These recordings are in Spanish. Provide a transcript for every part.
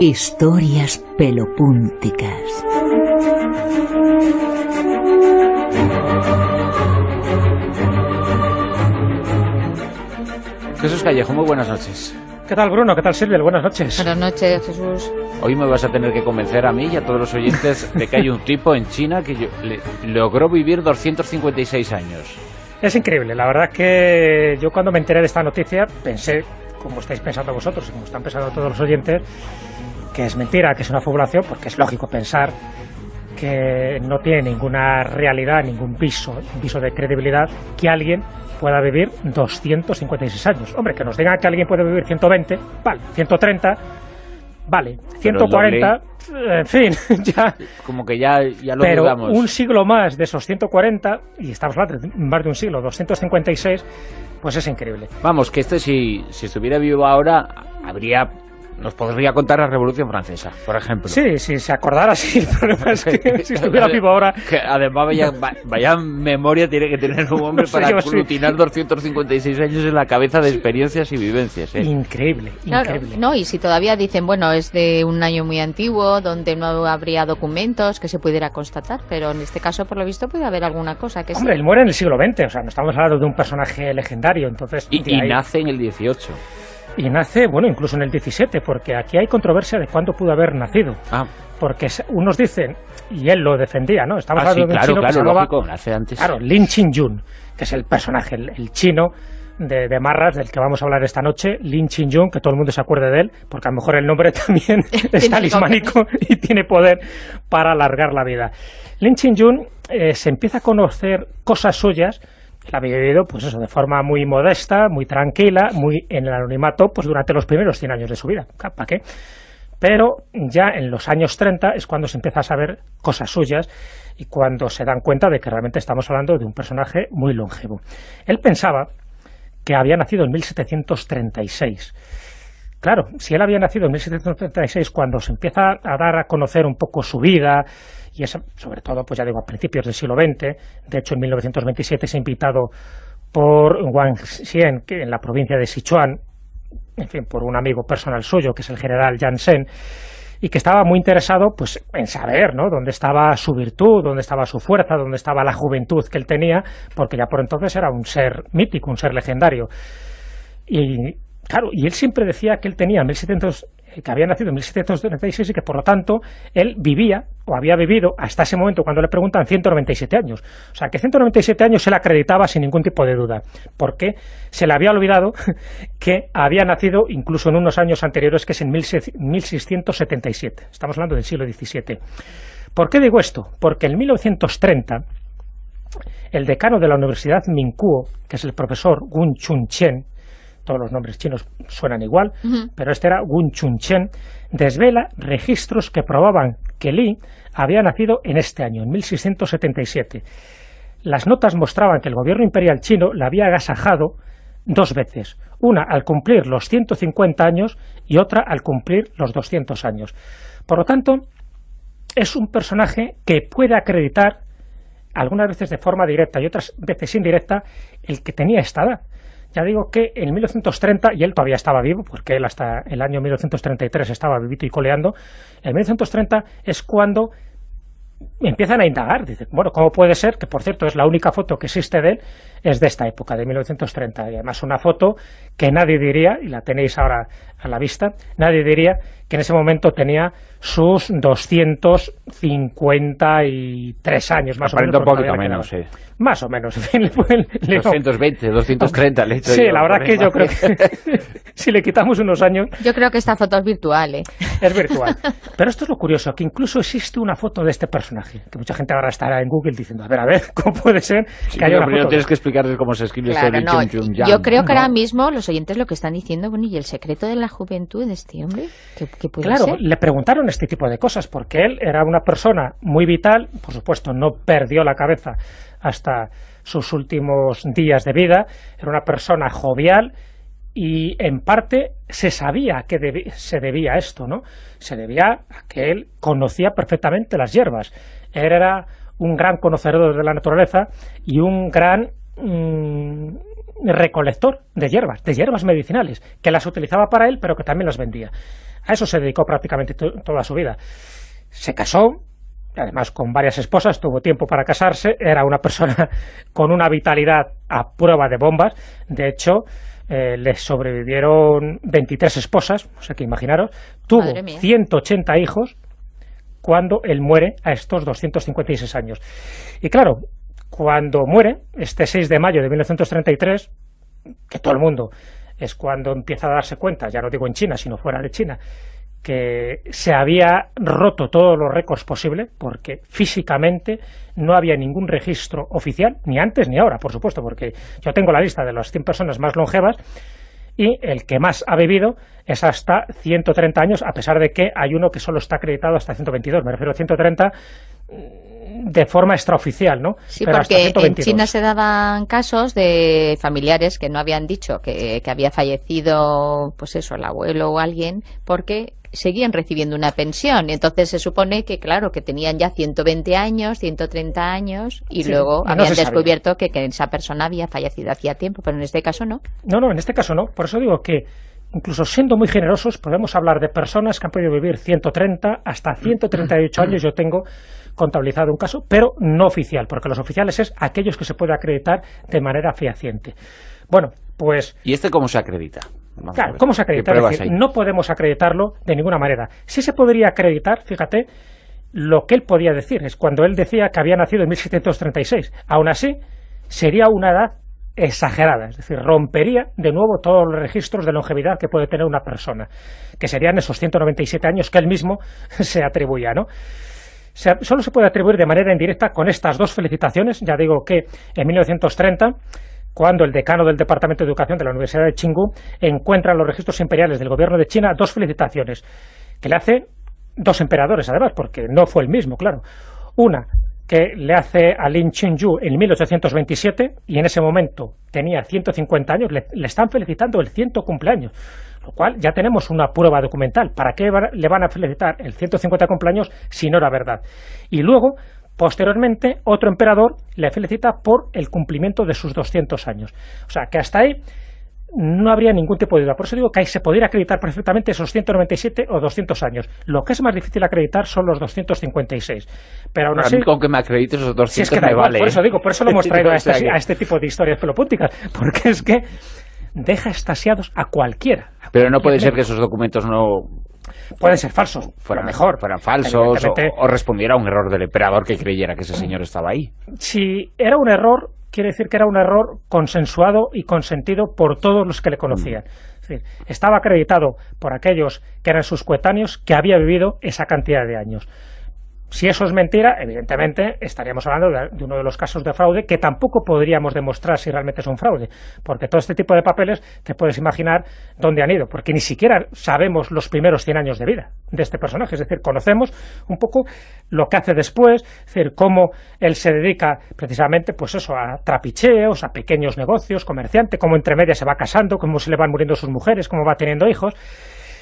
Historias pelopúnticas. Jesús Callejo, muy buenas noches. ¿Qué tal, Bruno? ¿Qué tal, Silvia? Buenas noches. Buenas noches, Jesús. Hoy me vas a tener que convencer a mí y a todos los oyentes de que hay un tipo en China que logró vivir 256 años. Es increíble. La verdad que yo cuando me enteré de esta noticia pensé, como estáis pensando vosotros y como están pensando todos los oyentes, que es mentira, que es una fabulación, porque es lógico pensar que no tiene ninguna realidad, ningún viso de credibilidad que alguien pueda vivir 256 años. Hombre, que nos digan que alguien puede vivir 120, vale, 130, vale, 140, en fin, ya. Como que ya lo pero dudamos. Un siglo más de esos 140, y estamos hablando de más de un siglo, 256, pues es increíble. Vamos, que si estuviera vivo ahora, nos podría contar la Revolución Francesa, por ejemplo. Sí, si se acordara, sí. El problema es que si estuviera vivo ahora... Que además vaya memoria tiene que tener un hombre para aglutinar 256 años en la cabeza de experiencias y vivencias. Increíble, claro, increíble. No, y si todavía dicen, bueno, es de un año muy antiguo, donde no habría documentos que se pudiera constatar, pero en este caso, por lo visto, puede haber alguna cosa que Hombre, sí. él muere en el siglo XX, o sea, no estamos hablando de un personaje legendario, entonces... Y nace en el 18. Y nace, bueno, incluso en el 17, porque aquí hay controversia de cuándo pudo haber nacido. Porque unos dicen, y él lo defendía, ¿no? Estamos hablando de un chino que se llamaba, lógico, nace antes. Claro, Lin Chin-yun, que es el personaje, el chino de Marras, del que vamos a hablar esta noche, Lin Chin-yun, que todo el mundo se acuerde de él, porque a lo mejor el nombre también es talismánico y tiene poder para alargar la vida. Lin Chin-yun se empieza a conocer cosas suyas. La había vivido, pues eso, de forma muy modesta, muy tranquila, muy en el anonimato, pues durante los primeros 100 años de su vida. ¿Para qué? Pero ya en los años 30 es cuando se empieza a saber cosas suyas y cuando se dan cuenta de que realmente estamos hablando de un personaje muy longevo. Él pensaba que había nacido en 1736. Claro, si él había nacido en 1736, cuando se empieza a dar a conocer un poco su vida, y es sobre todo, pues ya digo, a principios del siglo XX, de hecho en 1927 se ha invitado por Wang Xian, que en la provincia de Sichuan, en fin, por un amigo personal suyo, que es el general Yan Sen, y que estaba muy interesado pues en saber, ¿no?, dónde estaba su virtud, dónde estaba su fuerza, dónde estaba la juventud que él tenía, porque ya por entonces era un ser mítico, un ser legendario. Y claro, y él siempre decía que él tenía que había nacido en 1736 y que por lo tanto él vivía, o había vivido hasta ese momento, cuando le preguntan, 197 años. O sea, que 197 años se le acreditaba sin ningún tipo de duda, porque se le había olvidado que había nacido incluso en unos años anteriores, que es en 1677. Estamos hablando del siglo XVII. ¿Por qué digo esto? Porque en 1930, el decano de la Universidad Minkuo, que es el profesor Gun Chun-chen, todos los nombres chinos suenan igual, pero este era Gun Chun-chen, desvela registros que probaban que Li había nacido en este año, en 1677. Las notas mostraban que el gobierno imperial chino la había agasajado 2 veces, una al cumplir los 150 años y otra al cumplir los 200 años. Por lo tanto, es un personaje que puede acreditar, algunas veces de forma directa y otras veces indirecta, el que tenía esta edad. Ya digo que en 1930, y él todavía estaba vivo, porque él hasta el año 1933 estaba vivito y coleando, en 1930 es cuando empiezan a indagar. Dicen, bueno, ¿cómo puede ser? Que, por cierto, es la única foto que existe de él, es de esta época, de 1930. Y además una foto que nadie diría, y la tenéis ahora a la vista, nadie diría que en ese momento tenía sus 253 años, más o menos. Un poquito menos, sí. Más o menos. 220, 230. Sí, la verdad que yo creo que si le quitamos unos años... Yo creo que esta foto es virtual, ¿eh? Es virtual. Pero esto es lo curioso, que incluso existe una foto de este personaje, que mucha gente ahora estará en Google diciendo, a ver, ¿cómo puede ser que haya una foto? Tienes que explicarles cómo se escribe claro, este Chun. Yo creo que ahora mismo los oyentes lo que están diciendo, bueno, ¿y el secreto de la juventud de este hombre? ¿Qué puede ser? Claro, le preguntaron este tipo de cosas, porque él era una persona muy vital, por supuesto no perdió la cabeza hasta sus últimos días de vida, era una persona jovial y en parte se sabía a qué se debía esto, ¿no? Se debía a que él conocía perfectamente las hierbas. Él era un gran conocedor de la naturaleza y un gran recolector de hierbas medicinales, que las utilizaba para él, pero que también las vendía. A eso se dedicó prácticamente toda su vida. Se casó, además con varias esposas, tuvo tiempo para casarse, era una persona con una vitalidad a prueba de bombas. De hecho, le sobrevivieron 23 esposas, o sea que imaginaros, tuvo 180 hijos cuando él muere a estos 256 años. Y claro, cuando muere, este 6 de mayo de 1933, que todo el mundo es cuando empieza a darse cuenta, ya no digo en China, sino fuera de China, que se había roto todos los récords posibles, porque físicamente no había ningún registro oficial, ni antes ni ahora, por supuesto, porque yo tengo la lista de las 100 personas más longevas, y el que más ha vivido es hasta 130 años, a pesar de que hay uno que solo está acreditado hasta 122, me refiero a 130 de forma extraoficial, ¿no? Sí, pero porque en China se daban casos de familiares que no habían dicho que había fallecido, pues eso, el abuelo o alguien, porque seguían recibiendo una pensión. Entonces se supone que, claro, que tenían ya 120 años, 130 años, y sí, luego habían descubierto que esa persona había fallecido hacía tiempo, pero en este caso no. No, en este caso no. Por eso digo que, incluso siendo muy generosos, podemos hablar de personas que han podido vivir 130 hasta 138 años. Yo tengo contabilizado un caso, pero no oficial, porque los oficiales es aquellos que se puede acreditar de manera fehaciente. Bueno, pues... ¿Y este cómo se acredita? Claro, ¿cómo se acredita? Es decir, no podemos acreditarlo de ninguna manera. Sí se podría acreditar, fíjate, lo que él podía decir, es cuando él decía que había nacido en 1736. Aún así, sería una edad exagerada, es decir, rompería de nuevo todos los registros de longevidad que puede tener una persona, que serían esos 197 años que él mismo se atribuía, ¿no? Solo se puede atribuir de manera indirecta con estas dos felicitaciones. Ya digo que en 1930, cuando el decano del Departamento de Educación de la Universidad de Tsinghua encuentra en los registros imperiales del gobierno de China dos felicitaciones, que le hace dos emperadores, además, porque no fue el mismo, claro. Una que le hace a Lin Qingyu en 1827, y en ese momento tenía 150 años, le están felicitando el 100 cumpleaños, lo cual ya tenemos una prueba documental. ¿Para qué le van a felicitar el 150 cumpleaños si no era verdad? Y luego, posteriormente, otro emperador le felicita por el cumplimiento de sus 200 años. O sea, que hasta ahí no habría ningún tipo de duda. Por eso digo que ahí se podría acreditar perfectamente esos 197 o 200 años. Lo que es más difícil acreditar son los 256. Pero aún así, con que me acredites esos 200 si es que me vale. Por eso digo, por eso lo hemos traído a este tipo de historias pelopúnticas, porque es que deja extasiados a cualquiera. Pero no puede ser que esos documentos no... Pueden ser falsos, fueran falsos o respondiera a un error del emperador que creyera que ese señor estaba ahí. Si era un error, quiere decir que era un error consensuado y consentido por todos los que le conocían. Es decir, estaba acreditado por aquellos que eran sus coetáneos que había vivido esa cantidad de años. Si eso es mentira, evidentemente estaríamos hablando de uno de los casos de fraude que tampoco podríamos demostrar si realmente es un fraude, porque todo este tipo de papeles te puedes imaginar dónde han ido, porque ni siquiera sabemos los primeros 100 años de vida de este personaje. Es decir, conocemos un poco lo que hace después, es decir, cómo él se dedica precisamente, pues eso, a trapicheos, a pequeños negocios, comerciante, cómo entre medias se va casando, cómo se le van muriendo sus mujeres, cómo va teniendo hijos,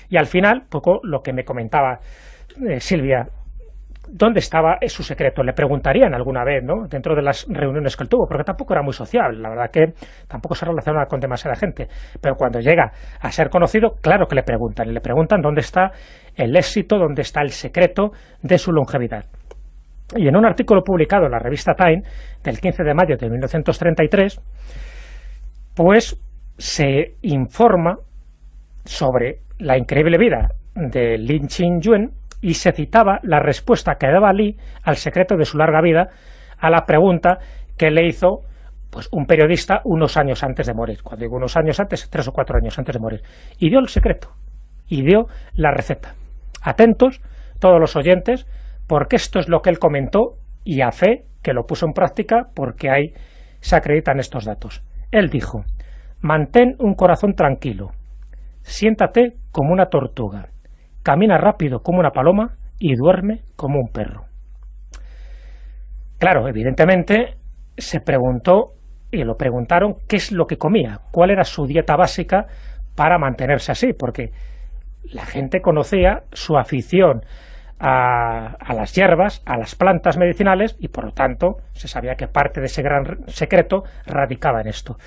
y al final, poco lo que me comentaba Silvia, ¿dónde estaba su secreto? Le preguntarían alguna vez, ¿no?, dentro de las reuniones que él tuvo, porque tampoco era muy sociable, la verdad que tampoco se relacionaba con demasiada gente, pero cuando llega a ser conocido, claro que le preguntan, y le preguntan dónde está el éxito, dónde está el secreto de su longevidad. Y en un artículo publicado en la revista Time, del 15 de mayo de 1933, pues se informa sobre la increíble vida de Lin Qingyun, y se citaba la respuesta que daba Li al secreto de su larga vida a la pregunta que le hizo, pues, un periodista unos años antes de morir. Cuando digo unos años antes, 3 o 4 años antes de morir. Y dio el secreto, y dio la receta. Atentos todos los oyentes, porque esto es lo que él comentó, y a fe que lo puso en práctica, porque ahí se acreditan estos datos. Él dijo: mantén un corazón tranquilo, siéntate como una tortuga, camina rápido como una paloma y duerme como un perro. Claro, evidentemente se preguntó, y lo preguntaron, qué es lo que comía, cuál era su dieta básica para mantenerse así, porque la gente conocía su afición a las hierbas, a las plantas medicinales, y por lo tanto se sabía que parte de ese gran secreto radicaba en esto.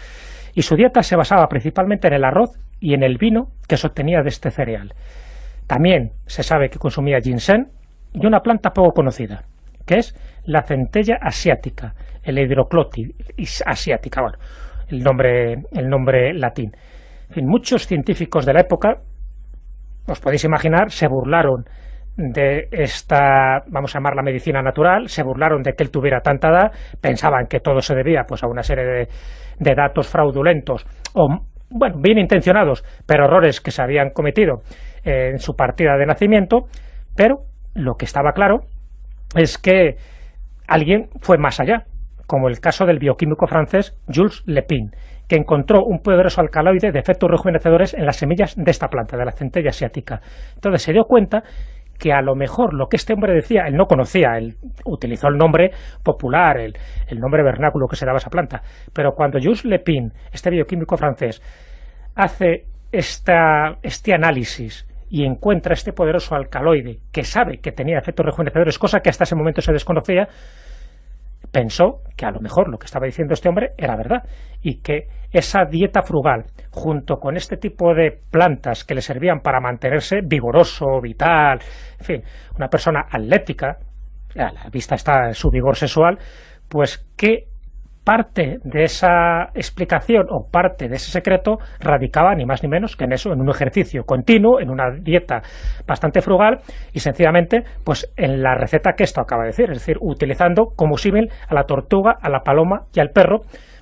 Y su dieta se basaba principalmente en el arroz y en el vino que se obtenía de este cereal. También se sabe que consumía ginseng y una planta poco conocida, que es la centella asiática, el Hydroclotis asiática, bueno, el nombre latín. En fin, muchos científicos de la época, os podéis imaginar, se burlaron de esta, vamos a llamarla medicina natural, se burlaron de que él tuviera tanta edad, pensaban que todo se debía pues a una serie de datos fraudulentos o, bueno, bien intencionados, pero errores que se habían cometido en su partida de nacimiento. Pero lo que estaba claro es que alguien fue más allá, como el caso del bioquímico francés Jules Lepine, que encontró un poderoso alcaloide de efectos rejuvenecedores en las semillas de esta planta, de la centella asiática. Entonces se dio cuenta que a lo mejor lo que este hombre decía, él no conocía, él utilizó el nombre popular, el nombre vernáculo que se daba a esa planta, pero cuando Jules Lepine, este bioquímico francés, hace este análisis y encuentra este poderoso alcaloide que sabe que tenía efectos rejuvenecedores, cosa que hasta ese momento se desconocía, pensó que a lo mejor lo que estaba diciendo este hombre era verdad, y que esa dieta frugal, junto con este tipo de plantas que le servían para mantenerse vigoroso, vital, en fin, una persona atlética, a la vista está su vigor sexual, pues que parte de esa explicación o parte de ese secreto radicaba ni más ni menos que en eso, en un ejercicio continuo, en una dieta bastante frugal y sencillamente pues en la receta que esto acaba de decir, es decir, utilizando como símil a la tortuga, a la paloma y al perro,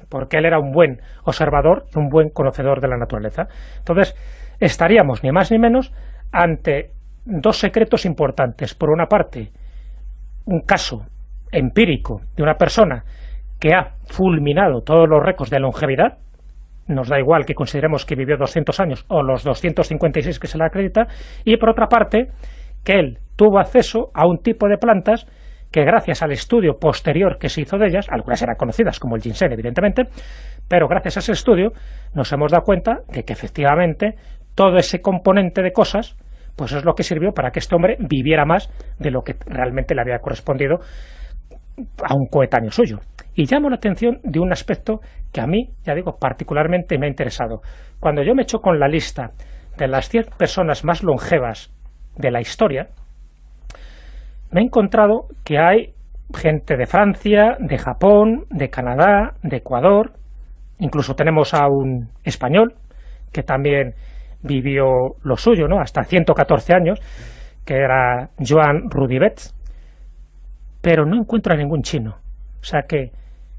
porque él era un buen observador, un buen conocedor de la naturaleza. Entonces estaríamos ni más ni menos ante dos secretos importantes. Por una parte, un caso empírico de una persona que ha fulminado todos los récords de longevidad, nos da igual que consideremos que vivió 200 años o los 256 que se le acredita, y por otra parte, que él tuvo acceso a un tipo de plantas que gracias al estudio posterior que se hizo de ellas, algunas eran conocidas como el ginseng evidentemente, pero gracias a ese estudio nos hemos dado cuenta de que efectivamente todo ese componente de cosas pues es lo que sirvió para que este hombre viviera más de lo que realmente le había correspondido a un coetáneo suyo. Y llamo la atención de un aspecto que a mí, ya digo, particularmente me ha interesado. Cuando yo me echo con la lista de las 100 personas más longevas de la historia, me he encontrado que hay gente de Francia, de Japón, de Canadá, de Ecuador, incluso tenemos a un español que también vivió lo suyo, ¿no?, hasta 114 años, que era Joan Rudibets, pero no encuentro a ningún chino. O sea que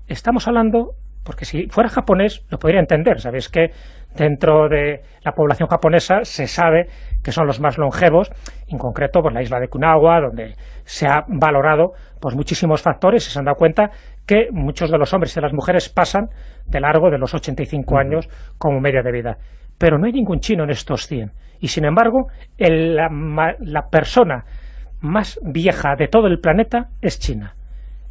estamos hablando, porque si fuera japonés lo podría entender, sabéis que dentro de la población japonesa se sabe que son los más longevos, en concreto pues la isla de Okinawa, donde se ha valorado pues muchísimos factores y se han dado cuenta que muchos de los hombres y de las mujeres pasan de largo de los 85 años como media de vida. Pero no hay ningún chino en estos 100. Y sin embargo, la persona más vieja de todo el planeta es China.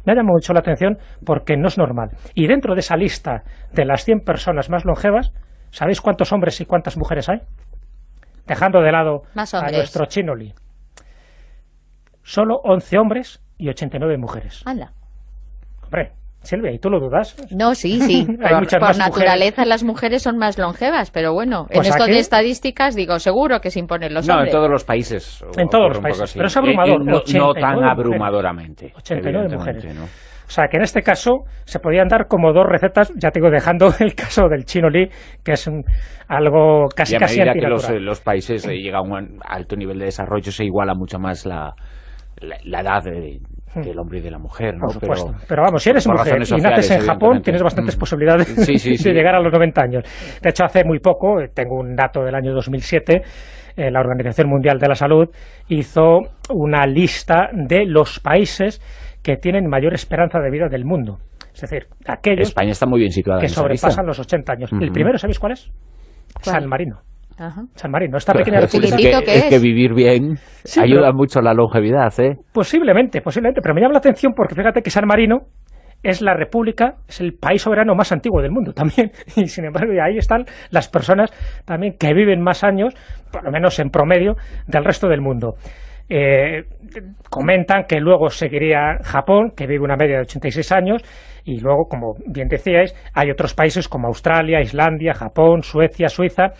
Me ha llamado mucho la atención porque no es normal. Y dentro de esa lista de las 100 personas más longevas, ¿sabéis cuántos hombres y cuántas mujeres hay? Dejando de lado a nuestro Chino Li. Solo 11 hombres y 89 mujeres. Anda. Hombre, Silvia, ¿y tú lo dudas? No, sí. por naturaleza las mujeres son más longevas, pero bueno, pues en esto de estadísticas digo, seguro que se imponen los hombres. No, en todos los países. En todos los países, pero es abrumador. No tan abrumadoramente. 89 mujeres. ¿No? O sea, que en este caso se podían dar como dos recetas, ya te digo, dejando el caso del Chino Li, que es algo casi antinatural. Que los países llegan a un alto nivel de desarrollo, se iguala mucho más la edad del hombre y de la mujer, ¿no? Por supuesto. Pero vamos, si eres mujer y naces en Japón, tienes bastantes posibilidades de llegar a los 90 años. De hecho, hace muy poco, tengo un dato del año 2007, la Organización Mundial de la Salud hizo una lista de los países que tienen mayor esperanza de vida del mundo. Es decir, aquellos España está muy bien situada que en esa sobrepasan lista. los 80 años. El primero, ¿sabéis cuál es? ¿Cuál? San Marino. Ajá. San Marino, esta pequeña república. Es que vivir bien ayuda mucho a la longevidad, ¿eh? Posiblemente, pero me llama la atención porque fíjate que San Marino es la república, es el país soberano más antiguo del mundo también, y sin embargo ahí están las personas también que viven más años, por lo menos en promedio, del resto del mundo. Comentan que luego seguiría Japón, que vive una media de 86 años, y luego, como bien decíais, hay otros países como Australia, Islandia, Japón, Suecia, Suiza.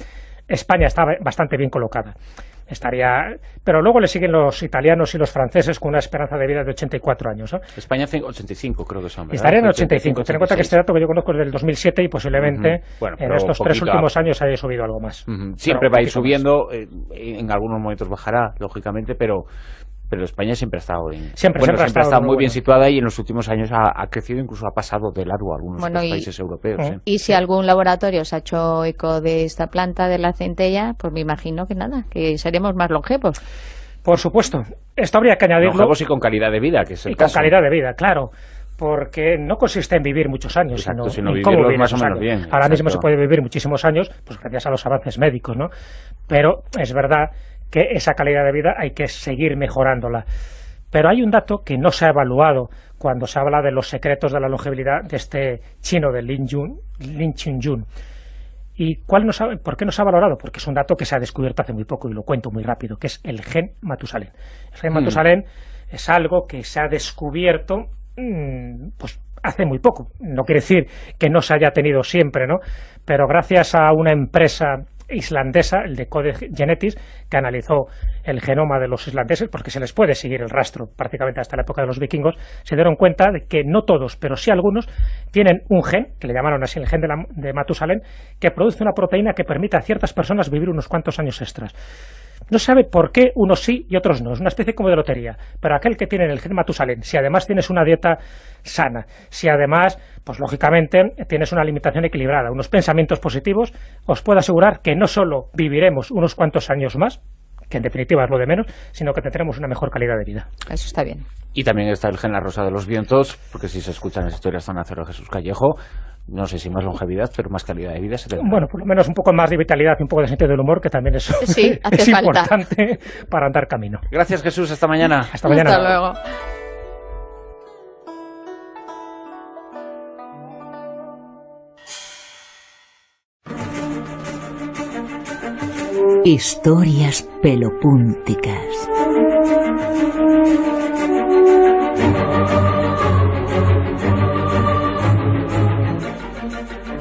España está bastante bien colocada. Pero luego le siguen los italianos y los franceses con una esperanza de vida de 84 años, ¿no? España 85 creo que son, ¿verdad? Estaría en 85. Ten en cuenta que este dato que yo conozco es del 2007 y posiblemente en estos 3 últimos años haya subido algo más. Siempre va a ir subiendo, en algunos momentos bajará, lógicamente, pero España siempre ha estado siempre ha estado muy bien situada y en los últimos años ha crecido, incluso ha pasado de largo a algunos otros países europeos. Y si algún laboratorio se ha hecho eco de esta planta de la centella, pues me imagino que nada, que seremos más longevos. Por supuesto. Esto habría que añadirlo. Longevos y con calidad de vida, que es el caso. Con calidad de vida, claro. Porque no consiste en vivir muchos años, sino vivirlos más o menos bien. Ahora mismo se puede vivir muchísimos años, pues gracias a los avances médicos, ¿no? Pero es verdad que esa calidad de vida hay que seguir mejorándola. Pero hay un dato que no se ha evaluado cuando se habla de los secretos de la longevidad de este chino, de Lin Chin-yun. ¿Y por qué no se ha valorado? Porque es un dato que se ha descubierto hace muy poco, y lo cuento muy rápido, que es el gen Matusalén. El gen Matusalén es algo que se ha descubierto pues hace muy poco. No quiere decir que no se haya tenido siempre, ¿no? Pero gracias a una empresa islandesa, el Decode Genetics, que analizó el genoma de los islandeses, porque se les puede seguir el rastro prácticamente hasta la época de los vikingos, se dieron cuenta de que no todos, pero sí algunos, tienen un gen, que le llamaron así el gen de Matusalén, que produce una proteína que permite a ciertas personas vivir unos cuantos años extras. No se sabe por qué unos sí y otros no, es una especie como de lotería, pero aquel que tiene el gen Matusalén, si además tienes una dieta sana, si además, pues lógicamente, tienes una alimentación equilibrada, unos pensamientos positivos, os puedo asegurar que no solo viviremos unos cuantos años más, que en definitiva es lo de menos, sino que tendremos una mejor calidad de vida. Eso está bien. Y también está el gen La Rosa de los Vientos, porque si se escuchan las historias tan acero de Jesús Callejo, no sé si más longevidad, pero más calidad de vida se tendrá. Bueno, por lo menos un poco más de vitalidad y un poco de sentido del humor, que también es importante para andar camino. Gracias, Jesús, hasta mañana. Hasta mañana. Hasta luego. Historias pelopúnticas.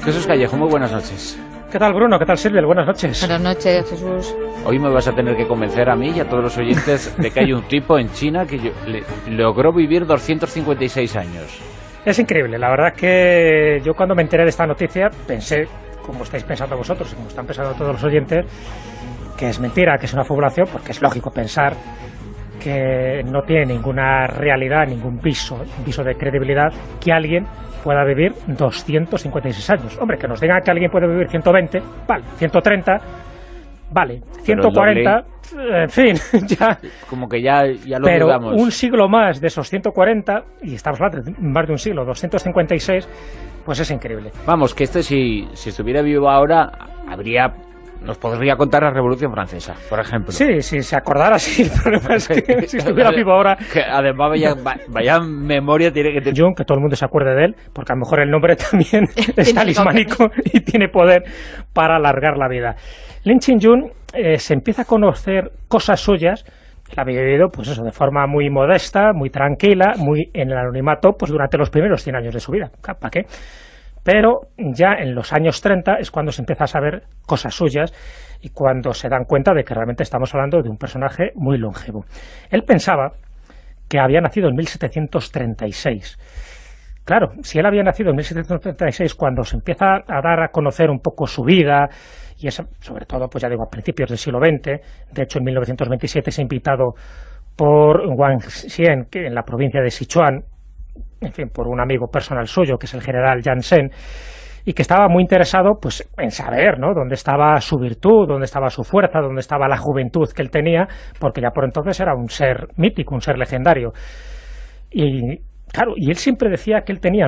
Jesús Callejo, muy buenas noches. ¿Qué tal, Bruno? ¿Qué tal, Silvia? Buenas noches. Buenas noches, Jesús. Hoy me vas a tener que convencer a mí y a todos los oyentes de que hay un tipo en China que logró vivir 256 años. Es increíble. La verdad que yo cuando me enteré de esta noticia pensé, como estáis pensando vosotros y como están pensando todos los oyentes, que es mentira, que es una fabulación, porque es lógico pensar que no tiene ninguna realidad, ningún viso de credibilidad que alguien pueda vivir 256 años. Hombre, que nos digan que alguien puede vivir 120, vale, 130, vale, 140, en fin, ya... Como que ya lo pero dudamos. Un siglo más de esos 140, y estamos hablando de más de un siglo, 256, pues es increíble. Vamos, que si estuviera vivo ahora, nos podría contar la Revolución Francesa, por ejemplo. Sí, si se acordara, sí. El problema es que si estuviera vivo ahora... Que además vaya memoria tiene que tener. Que todo el mundo se acuerde de él, porque a lo mejor el nombre también es talismánico y tiene poder para alargar la vida. Lin Chin-yun se empieza a conocer cosas suyas. Él había vivido, pues eso, de forma muy modesta, muy tranquila, muy en el anonimato, pues durante los primeros 100 años de su vida. ¿Para qué? Pero ya en los años 30 es cuando se empieza a saber cosas suyas y cuando se dan cuenta de que realmente estamos hablando de un personaje muy longevo. Él pensaba que había nacido en 1736. Claro, si él había nacido en 1736, cuando se empieza a dar a conocer un poco su vida, y eso, sobre todo, pues ya digo, a principios del siglo XX, de hecho en 1927 se ha invitado por Wang Xian, que en la provincia de Sichuan, en fin, por un amigo personal suyo, que es el general Jansen, y que estaba muy interesado pues en saber, ¿no?, dónde estaba su virtud, dónde estaba su fuerza, dónde estaba la juventud que él tenía, porque ya por entonces era un ser mítico, un ser legendario. Y claro, y él siempre decía que él tenía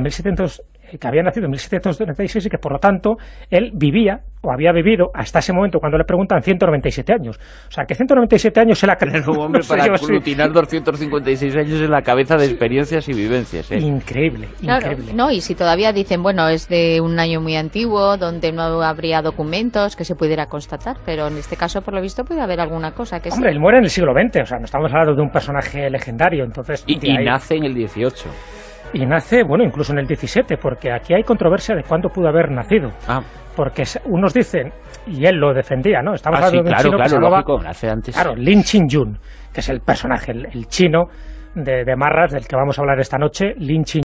que había nacido en 1736 y que por lo tanto él vivía o había vivido hasta ese momento, cuando le preguntan, 197 años. O sea, que 197 años se la creó. Un hombre para aglutinar 256 años en la cabeza de experiencias y vivencias. Increíble, claro, increíble. No, y si todavía dicen, bueno, es de un año muy antiguo, donde no habría documentos que se pudiera constatar, pero en este caso, por lo visto, puede haber alguna cosa que Hombre, él muere en el siglo XX, o sea, no estamos hablando de un personaje legendario, entonces... Y nace en el 18. Y nace, bueno, incluso en el 17, porque aquí hay controversia de cuándo pudo haber nacido. Porque unos dicen, y él lo defendía, ¿no? Estamos hablando de un chino que se llamaba, nace antes. Claro, Lin Chin-yun, que es el personaje, el chino de Marras, del que vamos a hablar esta noche. Lin Chin